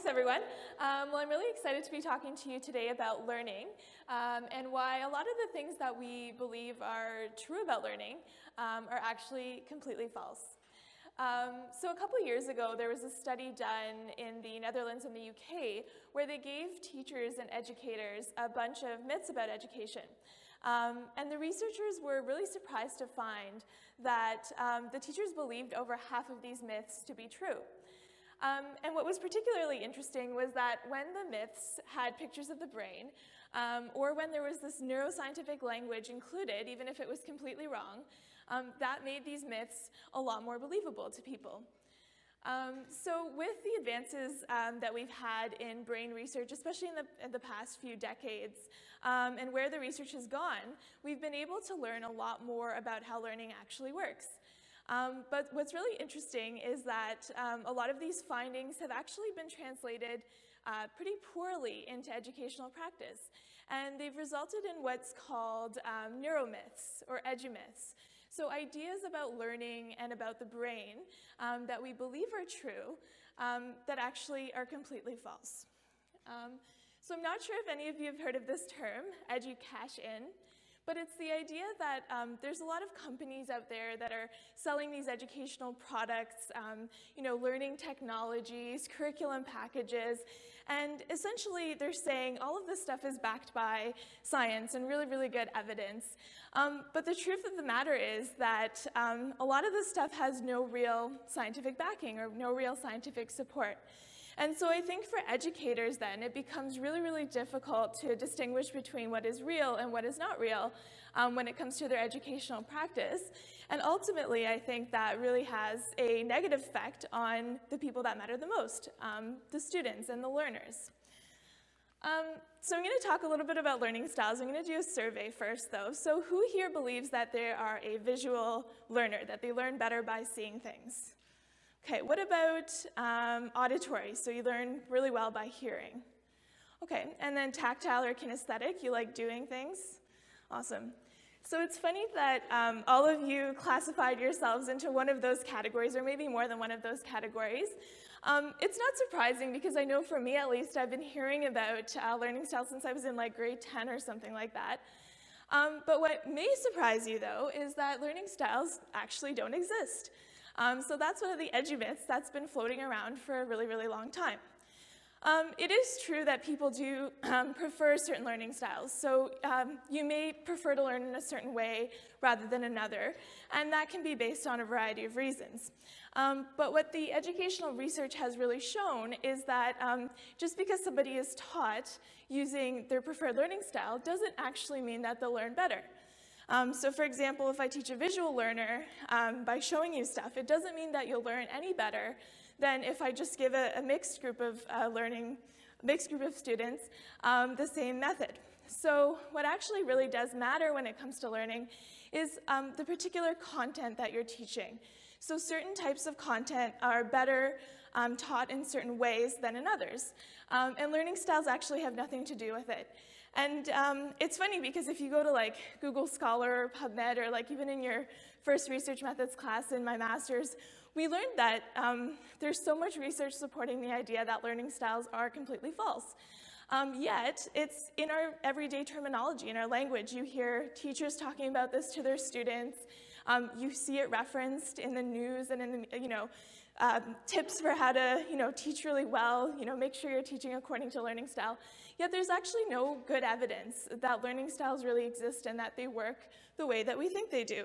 Thanks, everyone. Well, I'm really excited to be talking to you today about learning and why a lot of the things that we believe are true about learning are actually completely false. So a couple years ago, there was a study done in the Netherlands and the UK where they gave teachers and educators a bunch of myths about education. And the researchers were really surprised to find that the teachers believed over half of these myths to be true. And what was particularly interesting was that when the myths had pictures of the brain, or when there was this neuroscientific language included, even if it was completely wrong, that made these myths a lot more believable to people. So with the advances that we've had in brain research, especially in the past few decades, and where the research has gone, we've been able to learn a lot more about how learning actually works. But what's really interesting is that a lot of these findings have actually been translated pretty poorly into educational practice. And they've resulted in what's called neuromyths or edumyths. So ideas about learning and about the brain that we believe are true that actually are completely false. So I'm not sure if any of you have heard of this term, edu-cash-in. But it's the idea that there's a lot of companies out there that are selling these educational products, learning technologies, curriculum packages, and essentially they're saying all of this stuff is backed by science and really, really good evidence. But the truth of the matter is that a lot of this stuff has no real scientific backing or no real scientific support. And so I think for educators then, it becomes really, really difficult to distinguish between what is real and what is not real when it comes to their educational practice. And ultimately, I think that really has a negative effect on the people that matter the most, the students and the learners. So I'm going to talk a little bit about learning styles. I'm going to do a survey first, though. So who here believes that they are a visual learner, that they learn better by seeing things? Okay, what about auditory? So you learn really well by hearing. Okay, and then tactile or kinesthetic, you like doing things? Awesome. So it's funny that all of you classified yourselves into one of those categories, or maybe more than one of those categories. It's not surprising because I know for me at least, I've been hearing about learning styles since I was in like grade 10 or something like that. But what may surprise you though is that learning styles actually don't exist. So that's one of the edumyths that's been floating around for a really, really long time. It is true that people do prefer certain learning styles. So you may prefer to learn in a certain way rather than another, and that can be based on a variety of reasons. But what the educational research has really shown is that just because somebody is taught using their preferred learning style doesn't actually mean that they'll learn better. So for example, if I teach a visual learner by showing you stuff, it doesn't mean that you'll learn any better than if I just give a mixed group of students the same method. So what actually really does matter when it comes to learning is the particular content that you're teaching. So certain types of content are better taught in certain ways than in others. And learning styles actually have nothing to do with it. And it's funny because if you go to like Google Scholar or PubMed or like even in your first research methods class in my master's, we learned that there's so much research supporting the idea that learning styles are completely false. Yet it's in our everyday terminology, in our language. You hear teachers talking about this to their students. You see it referenced in the news and in the, tips for how to, teach really well, make sure you're teaching according to learning style. Yet there's actually no good evidence that learning styles really exist and that they work the way that we think they do.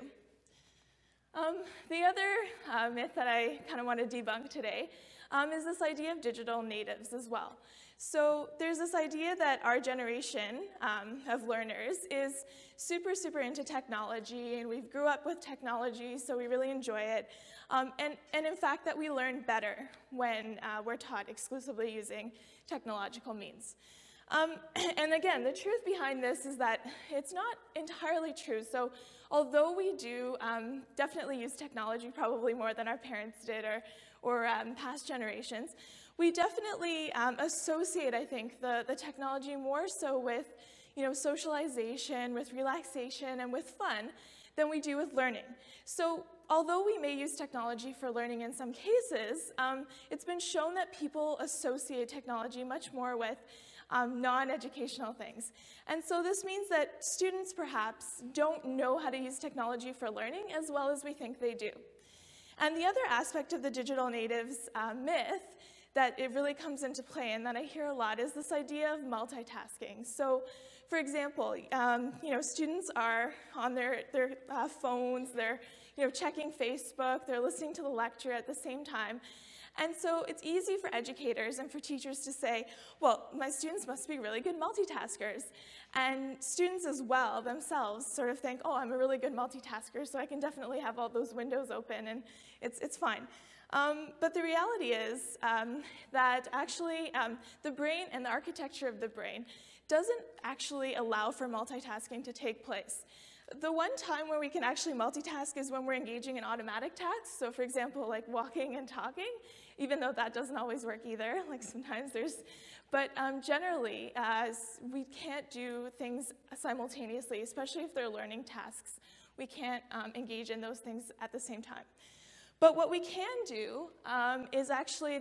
The other myth that I kind of want to debunk today is this idea of digital natives as well. So there's this idea that our generation of learners is super, super into technology, and we've grew up with technology, so we really enjoy it. And in fact, that we learn better when we're taught exclusively using technological means. And again, the truth behind this is that it's not entirely true. So although we do definitely use technology probably more than our parents did or past generations, we definitely associate, I think, the technology more so with socialization, with relaxation, and with fun than we do with learning. So although we may use technology for learning in some cases, it's been shown that people associate technology much more with non-educational things. And so this means that students perhaps don't know how to use technology for learning as well as we think they do. And the other aspect of the digital natives myth that it really comes into play and that I hear a lot is this idea of multitasking. So for example, students are on their phones, they're checking Facebook, they're listening to the lecture at the same time. And so it's easy for educators and for teachers to say, well, my students must be really good multitaskers. And students as well themselves sort of think, oh, I'm a really good multitasker, so I can definitely have all those windows open and it's fine. But the reality is that actually the brain and the architecture of the brain doesn't actually allow for multitasking to take place. The one time where we can actually multitask is when we're engaging in automatic tasks. So for example, like walking and talking, even though that doesn't always work either, like sometimes there's, but generally, we can't do things simultaneously, especially if they're learning tasks. We can't engage in those things at the same time. But what we can do is actually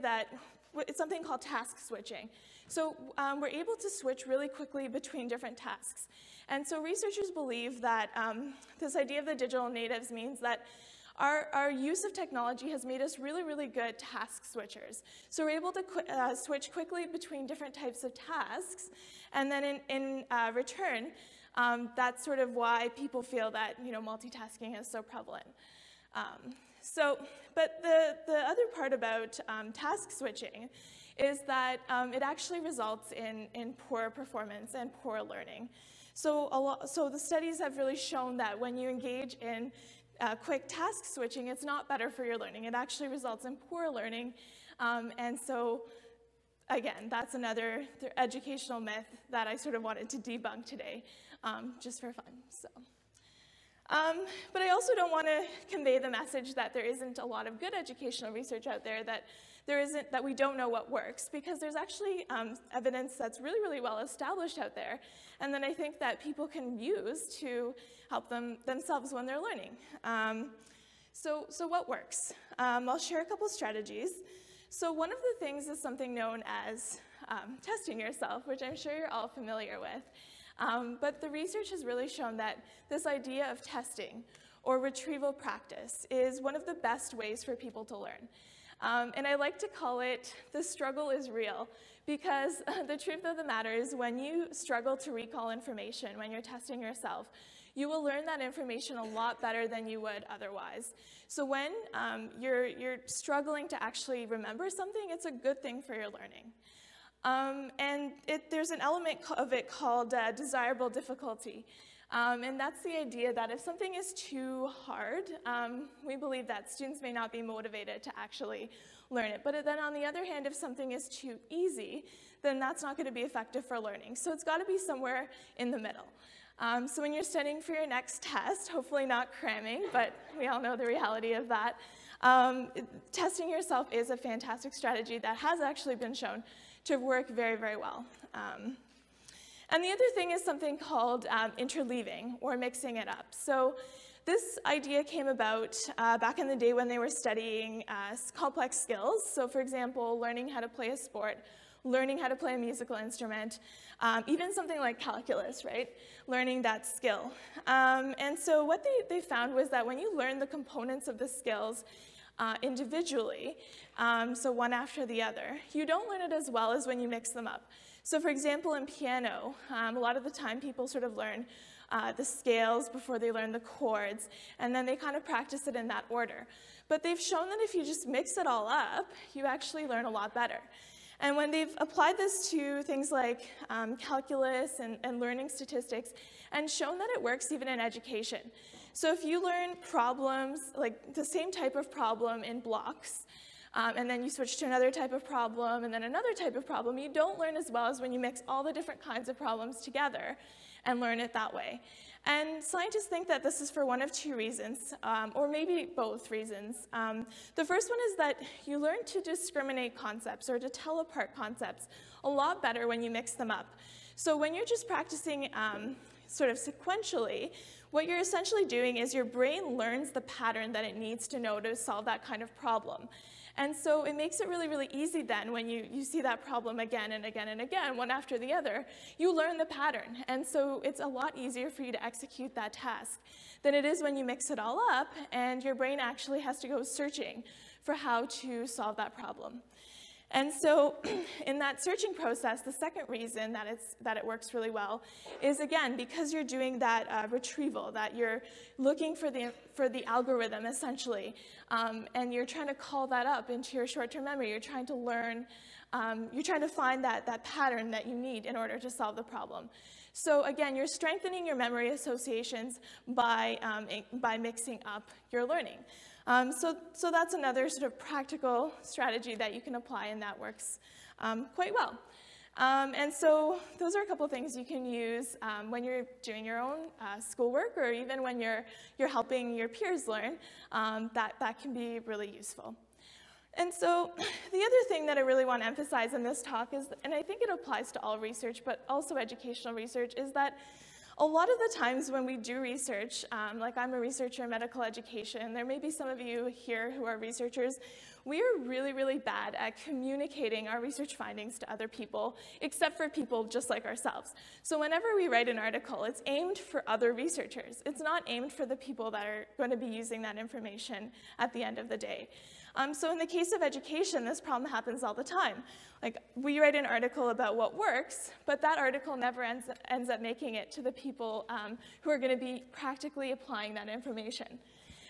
it's something called task switching. So we're able to switch really quickly between different tasks. And so researchers believe that this idea of the digital natives means that our use of technology has made us really, really good task switchers. So we're able to switch quickly between different types of tasks, and then in return, that's sort of why people feel that multitasking is so prevalent. But the other part about task switching is that it actually results in poor performance and poor learning. So the studies have really shown that when you engage in quick task switching, it's not better for your learning. It actually results in poor learning. And so, again, that's another educational myth that I sort of wanted to debunk today, just for fun. But I also don't want to convey the message that there isn't a lot of good educational research out there, that we don't know what works, because there's actually evidence that's really, really well established out there, and that I think that people can use to help themselves when they're learning. So what works? I'll share a couple strategies. So one of the things is something known as testing yourself, which I'm sure you're all familiar with. But the research has really shown that this idea of testing or retrieval practice is one of the best ways for people to learn. And I like to call it the struggle is real, because the truth of the matter is when you struggle to recall information, when you're testing yourself, you will learn that information a lot better than you would otherwise. So when you're struggling to actually remember something, it's a good thing for your learning. And there's an element of it called desirable difficulty. And that's the idea that if something is too hard, we believe that students may not be motivated to actually learn it. But then on the other hand, if something is too easy, then that's not going to be effective for learning. So it's got to be somewhere in the middle. So when you're studying for your next test, hopefully not cramming, but we all know the reality of that, testing yourself is a fantastic strategy that has actually been shown to work very, very well. And the other thing is something called interleaving, or mixing it up. So this idea came about back in the day when they were studying complex skills. So for example, learning how to play a sport, learning how to play a musical instrument, even something like calculus, right? Learning that skill. And so what they found was that when you learn the components of the skills individually, so one after the other, you don't learn it as well as when you mix them up. So for example, in piano, a lot of the time people sort of learn the scales before they learn the chords, and then they kind of practice it in that order. But they've shown that if you just mix it all up, you actually learn a lot better. And when they've applied this to things like calculus and learning statistics, and shown that it works even in education. So if you learn problems, like the same type of problem in blocks, and then you switch to another type of problem, and then another type of problem, you don't learn as well as when you mix all the different kinds of problems together and learn it that way. And scientists think that this is for one of two reasons, or maybe both reasons. The first one is that you learn to discriminate concepts, or to tell apart concepts, a lot better when you mix them up. So when you're just practicing sort of sequentially, what you're essentially doing is your brain learns the pattern that it needs to know to solve that kind of problem. And so it makes it really, really easy then when you see that problem again and again and again, one after the other, you learn the pattern. And so it's a lot easier for you to execute that task than it is when you mix it all up and your brain actually has to go searching for how to solve that problem. And so in that searching process, the second reason that it works really well is, again, because you're doing that retrieval, that you're looking for the algorithm, essentially, and you're trying to call that up into your short-term memory. You're trying to learn, you're trying to find that pattern that you need in order to solve the problem. So again, you're strengthening your memory associations by mixing up your learning. So that's another sort of practical strategy that you can apply, and that works quite well. And so those are a couple of things you can use when you're doing your own schoolwork, or even when you're helping your peers learn. That can be really useful. And so the other thing that I really want to emphasize in this talk is, and I think it applies to all research, but also educational research, is that a lot of the times when we do research, like I'm a researcher in medical education, there may be some of you here who are researchers, we are really, really bad at communicating our research findings to other people, except for people just like ourselves. So whenever we write an article, it's aimed for other researchers. It's not aimed for the people that are going to be using that information at the end of the day. So in the case of education, this problem happens all the time. Like, we write an article about what works, but that article never ends up making it to the people who are going to be practically applying that information.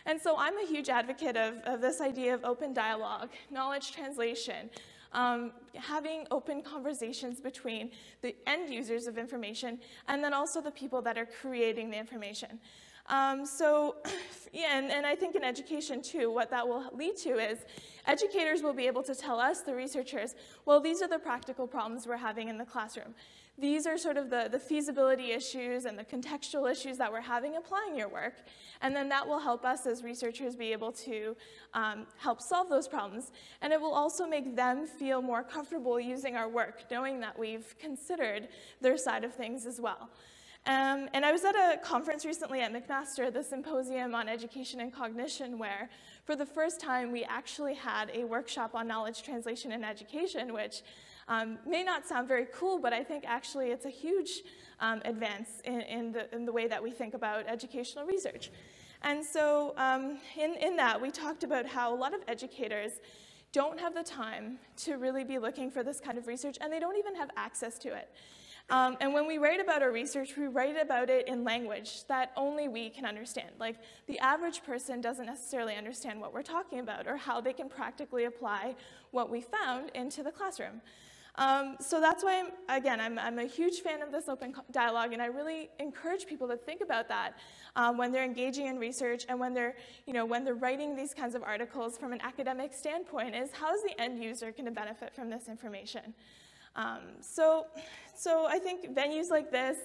And so I'm a huge advocate of this idea of open dialogue, knowledge translation, having open conversations between the end users of information and then also the people that are creating the information. Yeah, and I think in education too, what that will lead to is educators will be able to tell us, the researchers, well, these are the practical problems we're having in the classroom. These are sort of the feasibility issues and the contextual issues that we're having applying your work. And then that will help us as researchers be able to help solve those problems. And it will also make them feel more comfortable using our work, knowing that we've considered their side of things as well. And I was at a conference recently at McMaster, the Symposium on Education and Cognition, where for the first time we actually had a workshop on knowledge translation in education, which may not sound very cool, but I think actually it's a huge advance in the way that we think about educational research. And so in that, we talked about how a lot of educators don't have the time to really be looking for this kind of research, and they don't even have access to it. And when we write about our research, we write about it in language that only we can understand. Like, the average person doesn't necessarily understand what we're talking about or how they can practically apply what we found into the classroom. So that's why, I'm a huge fan of this open dialogue, and I really encourage people to think about that when they're engaging in research and when they're writing these kinds of articles from an academic standpoint, is how is the end user going to benefit from this information? So I think venues like this,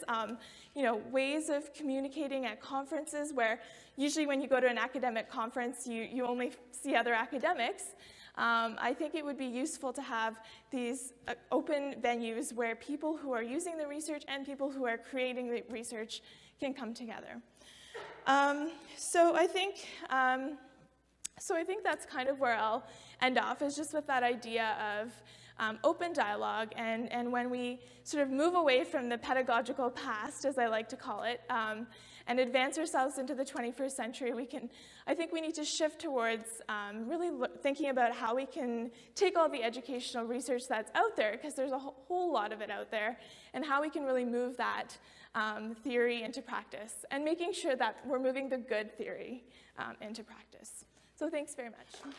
ways of communicating at conferences where usually when you go to an academic conference, you only see other academics. I think it would be useful to have these open venues where people who are using the research and people who are creating the research can come together. So I think that's kind of where I'll end off, is just with that idea of open dialogue, and when we sort of move away from the pedagogical past, as I like to call it, and advance ourselves into the 21st century, I think we need to shift towards really thinking about how we can take all the educational research that's out there, because there's a whole lot of it out there, and how we can really move that theory into practice, and making sure that we're moving the good theory into practice. So thanks very much.